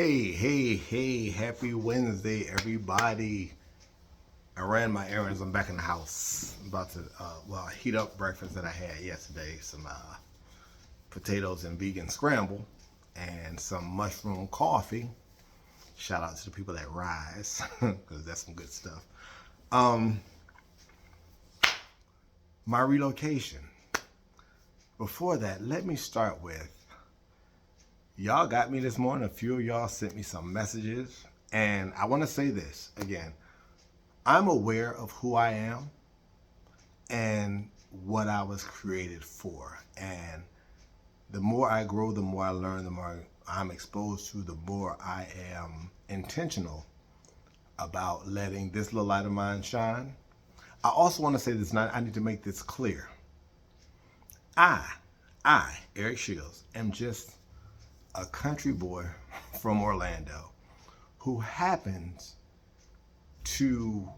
Hey, happy Wednesday, everybody. I ran my errands. I'm back in the house. I'm about to, heat up breakfast that I had yesterday. Some potatoes and vegan scramble and some mushroom coffee. Shout out to the people that rise because that's some good stuff. My relocation. Before that, let me start with y'all got me this morning. A few of y'all sent me some messages. And I want to say this again. I'm aware of who I am and what I was created for. And the more I grow, the more I learn, the more I'm exposed to, the more I am intentional about letting this little light of mine shine. I also want to say this, and I need to make this clear. I, Eric Shields, am just a country boy from Orlando who happens to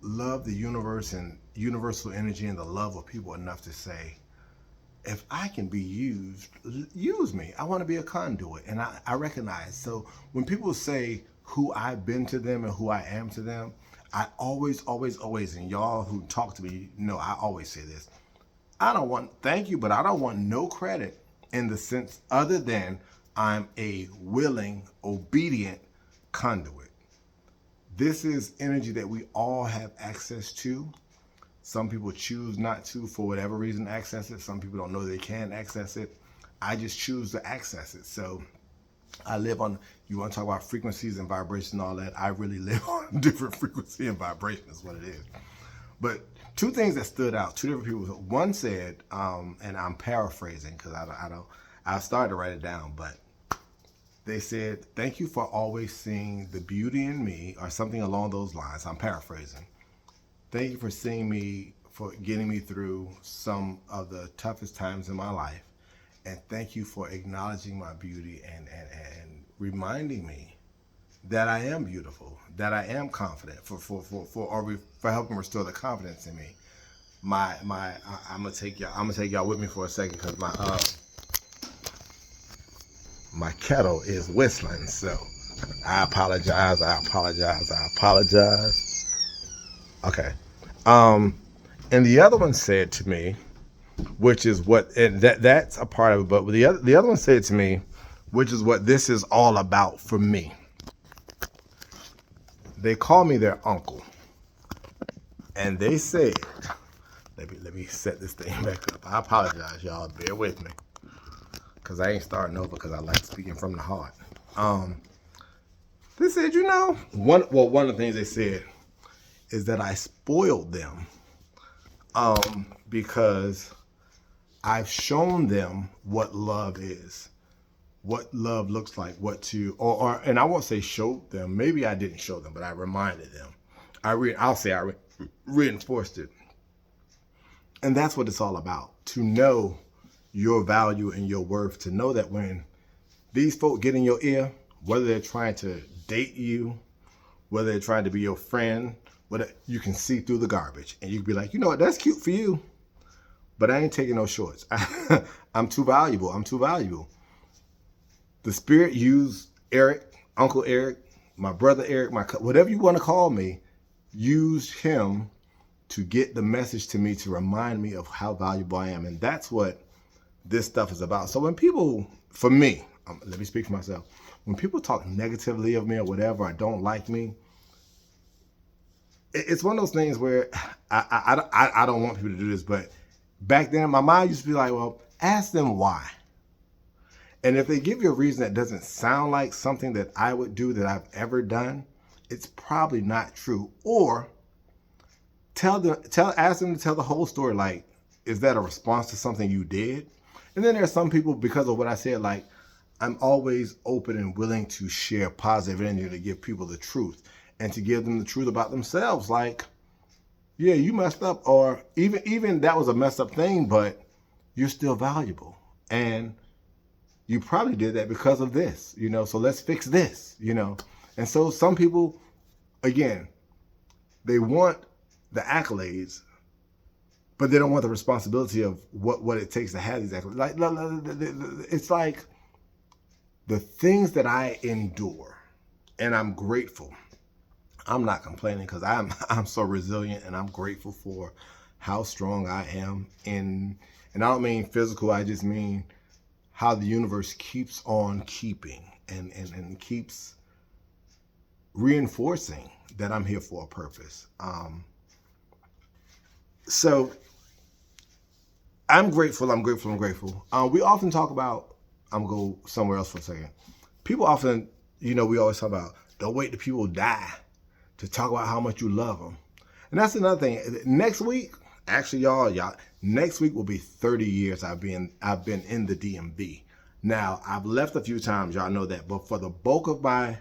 love the universe and universal energy and the love of people enough to say, if I can be used, use me. I want to be a conduit. And I recognize. So when people say who I've been to them and who I am to them, I always, and y'all who talk to me know I always say this. Thank you, but I don't want no credit in the sense other than I'm a willing, obedient conduit. This is energy that we all have access to. Some people choose not to, for whatever reason, access it. Some people don't know they can access it. I just choose to access it. So I live on, you want to talk about frequencies and vibration and all that, I really live on different frequency and vibration is what it is. But two things that stood out, two different people. One said, and I'm paraphrasing because I started to write it down, but they said, thank you for always seeing the beauty in me, or something along those lines. I'm paraphrasing. Thank you for seeing me, for getting me through some of the toughest times in my life. And thank you for acknowledging my beauty and reminding me that I am beautiful, that I am confident, for helping restore the confidence in me. I'm gonna take y'all with me for a second because my kettle is whistling, so I apologize. Okay. And the other one said to me, which is what, and that's a part of it, but the other one said to me, which is what this is all about for me. They call me their uncle. And they said, let me set this thing back up. I apologize, y'all. Bear with me. Because I ain't starting over because I like speaking from the heart. They said, one of the things they said is that I spoiled them because I've shown them what love is, what love looks like, and I won't say showed them. Maybe I didn't show them, but I reminded them. I reinforced it. And that's what it's all about, to know your value and your worth, to know that when these folk get in your ear, whether they're trying to date you, whether they're trying to be your friend, whether you can see through the garbage and you can be like, you know what, that's cute for you, but I ain't taking no shorts. I'm too valuable. The spirit used Eric, Uncle Eric, my brother Eric, whatever you want to call me, used him to get the message to me, to remind me of how valuable I am. And that's what this stuff is about. So when people, for me, let me speak for myself. When people talk negatively of me or whatever, or don't like me, it's one of those things where I don't want people to do this, but back then my mind used to be like, well, ask them why. And if they give you a reason that doesn't sound like something that I would do, that I've ever done, it's probably not true. Or ask them to tell the whole story. Like, is that a response to something you did? And then there's some people, because of what I said, like, I'm always open and willing to share positive energy, to give people the truth and to give them the truth about themselves. Like, yeah, you messed up, or even that was a messed up thing, but you're still valuable. And you probably did that because of this, so let's fix this, And so some people, again, they want the accolades, but they don't want the responsibility of what it takes to have these accolades. Like, it's like the things that I endure, and I'm grateful. I'm not complaining because I'm so resilient, and I'm grateful for how strong I am in, and I don't mean physical, I just mean how the universe keeps on keeping and keeps reinforcing that I'm here for a purpose. So I'm grateful, I'm grateful, I'm grateful. We often talk about, I'm going to go somewhere else for a second. People often, we always talk about, don't wait till people die to talk about how much you love them. And that's another thing. Next week, actually, y'all, next week will be 30 years I've been in the DMV. Now, I've left a few times, y'all know that, but for the bulk of my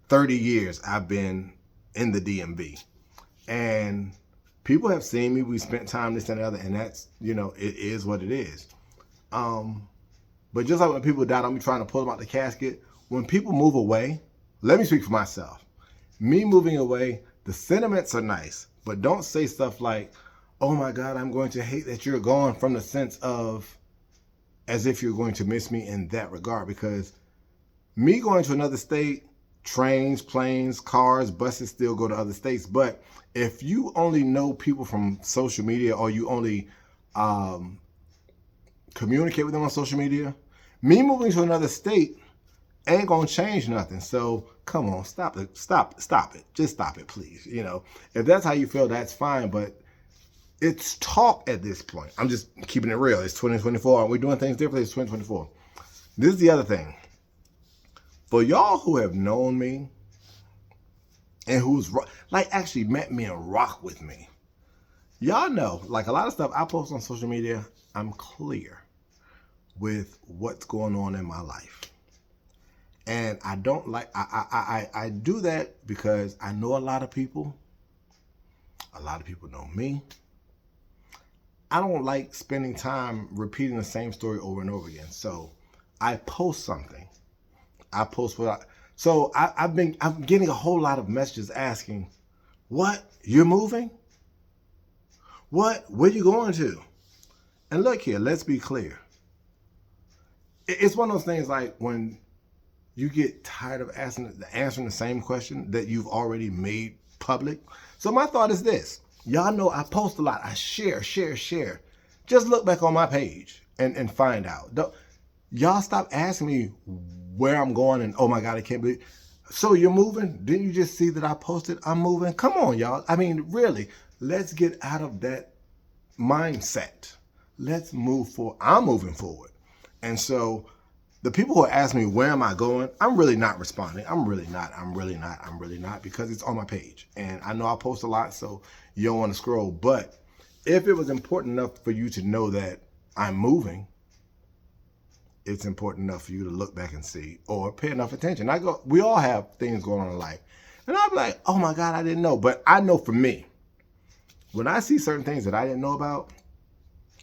30 years, I've been in the DMV. And people have seen me. We spent time, this and the other, and that's, it is what it is. But just like when people die, I'm trying to pull them out the casket. When people move away, let me speak for myself. Me moving away, the sentiments are nice, but don't say stuff like, oh my God, I'm going to hate that you're gone, from the sense of as if you're going to miss me in that regard. Because me going to another state, trains, planes, cars, buses still go to other states. But if you only know people from social media, or you only communicate with them on social media, me moving to another state ain't gonna change nothing. So come on, stop it. Stop it. Just stop it, please. If that's how you feel, that's fine. But it's talk at this point. I'm just keeping it real. It's 2024. Are we doing things differently? It's 2024. This is the other thing. For y'all who have known me and who's actually met me and rock with me, y'all know, a lot of stuff I post on social media, I'm clear with what's going on in my life. And I don't I do that because I know a lot of people. A lot of people know me. I don't like spending time repeating the same story over and over again. So I post something. I'm getting a whole lot of messages asking, what? You're moving? What? Where you going to? And look here, let's be clear. It's one of those things like when you get tired of answering the same question that you've already made public. So my thought is this. Y'all know I post a lot. I share. Just look back on my page and find out. Y'all stop asking me where I'm going and, oh my God, I can't believe. So you're moving? Didn't you just see that I posted I'm moving? Come on, y'all. I mean, really, let's get out of that mindset. Let's move forward. I'm moving forward. And so the people who ask me, where am I going? I'm really not responding. I'm really not, because it's on my page. And I know I post a lot, so you don't want to scroll. But if it was important enough for you to know that I'm moving, it's important enough for you to look back and see, or pay enough attention. We all have things going on in life. And I'm like, oh my God, I didn't know. But I know for me, when I see certain things that I didn't know about,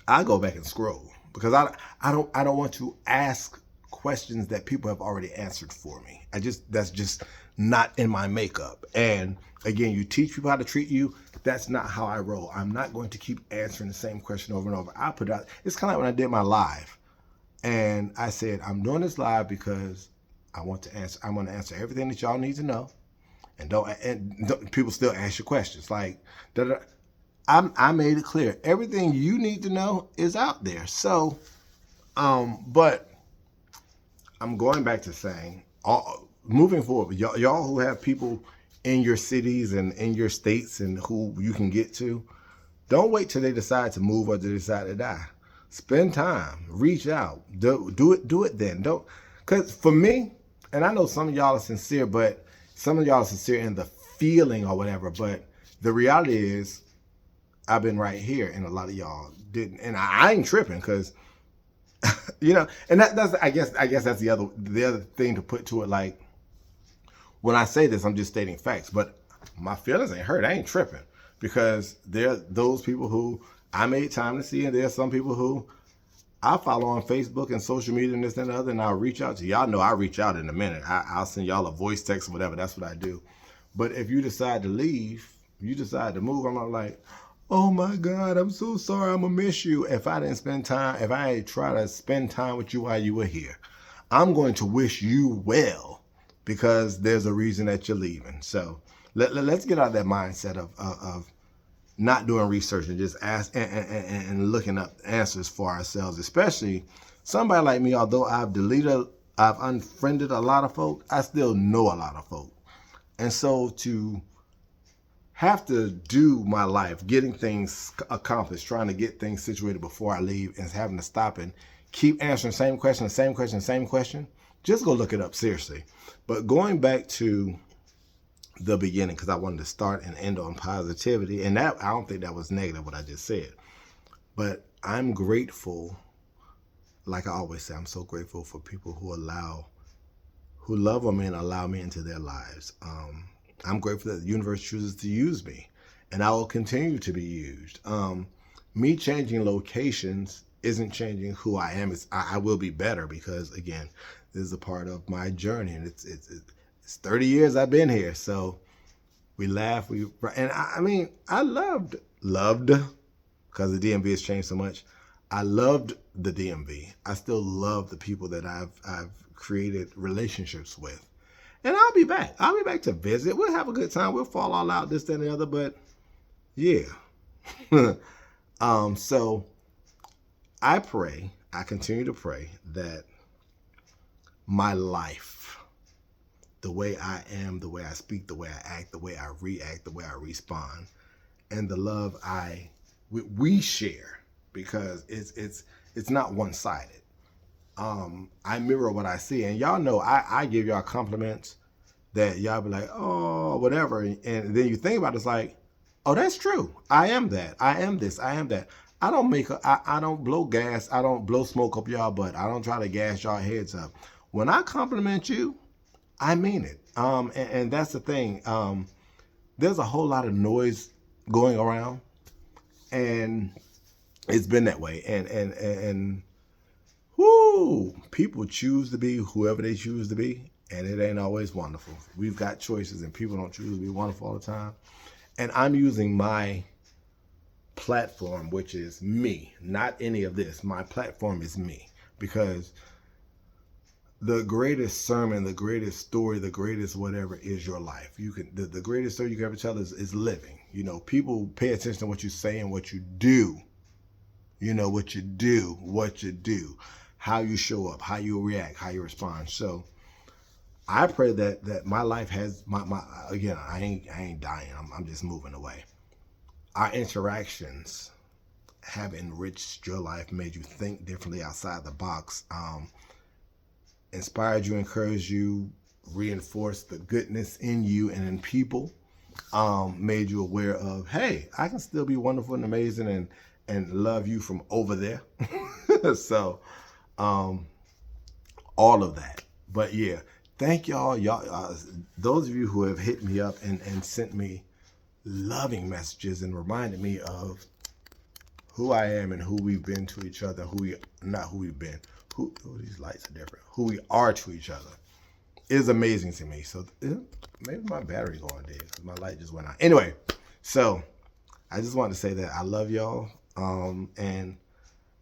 I go back and scroll, because I don't want to ask questions that people have already answered for me. That's just not in my makeup. And again, you teach people how to treat you. That's not how I roll. I'm not going to keep answering the same question over and over. I put it out. It's kind of like when I did my live, and I said, I'm doing this live because I want to answer everything that y'all need to know. And don't people still ask you questions like, I made it clear. Everything you need to know is out there. So, but I'm going back to saying, moving forward, y'all who have people in your cities and in your states and who you can get to, don't wait till they decide to move or they decide to die. Spend time, reach out, do it then. Because for me, and I know some of y'all are sincere, but some of y'all are sincere in the feeling or whatever, but the reality is I've been right here and a lot of y'all didn't. And I ain't tripping, because and that's I guess that's the other thing to put to it. Like, when I say this, I'm just stating facts, but my feelings ain't hurt. I ain't tripping, because there are those people who I made time to see, and there are some people who I follow on Facebook and social media and this and the other, and I'll reach out to y'all. Know I reach out in a minute. I'll send y'all a voice text or whatever. That's what I do. But if you decide to leave, you decide to move, I'm not like, oh my God, I'm so sorry, I'm gonna miss you. If I didn't spend time, if I try to spend time with you while you were here, I'm going to wish you well because there's a reason that you're leaving. So let's get out of that mindset of not doing research and just ask and looking up answers for ourselves, especially somebody like me. Although I've unfriended a lot of folk, I still know a lot of folk. And so to have to do my life, getting things accomplished, trying to get things situated before I leave, and having to stop and keep answering the same question, just go look it up, seriously. But going back to the beginning, because I wanted to start and end on positivity, and that I don't think that was negative what I just said, but I'm grateful. Like I always say, I'm so grateful for people who love me and allow me into their lives. I'm grateful that the universe chooses to use me, and I will continue to be used. Me changing locations isn't changing who I am. I will be better because, again, this is a part of my journey, and it's 30 years I've been here. So we laugh, and I mean, I loved because the DMV has changed so much. I loved the DMV. I still love the people that I've created relationships with. And I'll be back. I'll be back to visit. We'll have a good time. We'll fall all out, this, that, and the other. But yeah. So I continue to pray that my life, the way I am, the way I speak, the way I act, the way I react, the way I respond, and the love we share, because it's not one-sided. I mirror what I see, and y'all know I give y'all compliments that y'all be like, oh, whatever, and then you think about it, it's like, oh, that's true. I am that. I am this. I am that. I don't blow gas. I don't blow smoke up y'all butt. I don't try to gas y'all heads up. When I compliment you, I mean it. And that's the thing. There's a whole lot of noise going around, and it's been that way. And whoo, people choose to be whoever they choose to be, and it ain't always wonderful. We've got choices, and people don't choose to be wonderful all the time. And I'm using my platform, which is me, not any of this. My platform is me, because the greatest sermon, the greatest story, the greatest whatever is your life. The greatest story you can ever tell is living. You know, people pay attention to what you say and what you do. You know, what you do, how you show up, how you react, how you respond. So I pray that my life has again, I ain't dying. I'm just moving away. Our interactions have enriched your life, made you think differently outside the box, inspired you, encouraged you, reinforced the goodness in you and in people, made you aware of, hey, I can still be wonderful and amazing and love you from over there. So all of that. But yeah, thank y'all. Those of you who have hit me up and sent me loving messages and reminded me of who I am and who we've been to each other, who these lights are different, who we are to each other, is amazing to me. So maybe my battery's going dead because my light just went out. Anyway, so I just wanted to say that I love y'all. And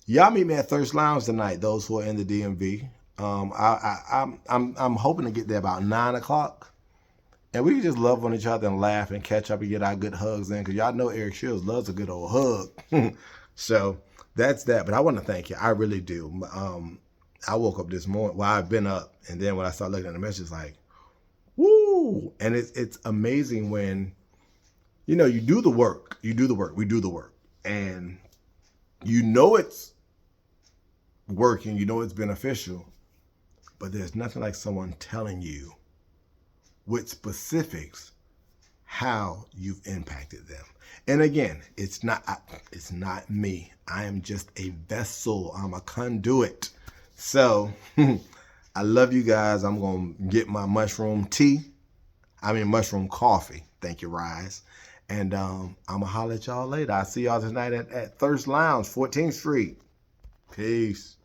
y'all meet me at Thirst Lounge tonight, those who are in the DMV. I'm hoping to get there about 9 o'clock, and we can just love on each other and laugh and catch up and get our good hugs in, because y'all know Eric Shields loves a good old hug. So that's that. But I want to thank you. I really do. I woke up this morning. Well, I've been up, and then when I started looking at the messages, like, woo! And it's amazing when, you know, you do the work. We do the work. And you know it's working, you know it's beneficial, but there's nothing like someone telling you with specifics how you've impacted them. And again, it's not me. I am just a vessel. I'm a conduit. So I love you guys. I'm going to get my mushroom coffee. Thank you, Rise. And I'm going to holler at y'all later. I'll see y'all tonight at Thirst Lounge, 14th Street. Peace.